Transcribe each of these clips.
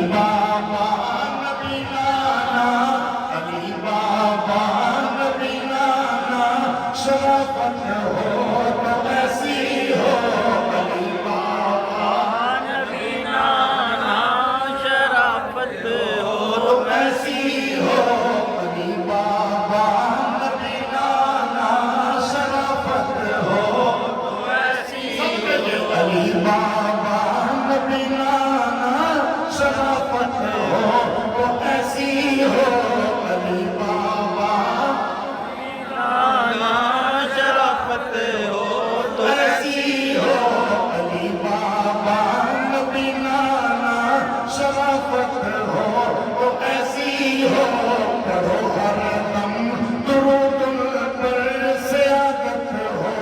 بابا نبی نانا، علی بابا نبی نانا، شرافت ہو تو ایسی ہو، علی بابا نبی نانا شرافت ہو تو ایسی ہو، علی بابا نبی نانا، شرافت ہو تو ایسی علی بابا نبی نانا، شرافت ہو تو ایسی ہو، علی بابا نانا شرافت ہو تو ایسی ہو، علی بابا نبی نانا، شرافت ہو تو ایسی ہو، پڑھو ہر دم درود ان پر سیادت ہو،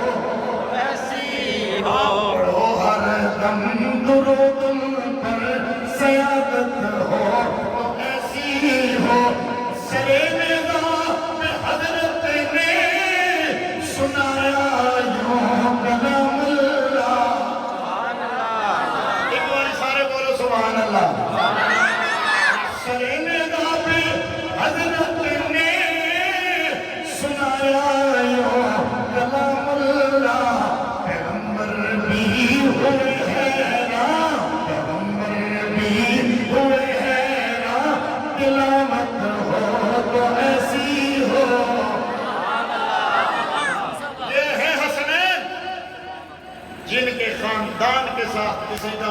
ایسی ہو پڑھو ہر دم درود ان پر سیادت ہو تو ایسی ہو، سرے نگاہ میں حضرت نے سنایا یوں کلام اللہ، ایک بار سارے بولو سبحان اللہ، سرے نگاہ پہ حضرت نے سنایا یوں کلام اللہ، پیغمبر بھی ہوئے حیران، پیغمبر بھی ہوئے حیران، تلاوت ہو تو ایسی ہو، یہ ہے حسنین جن کے خاندان کے ساتھ کسی کا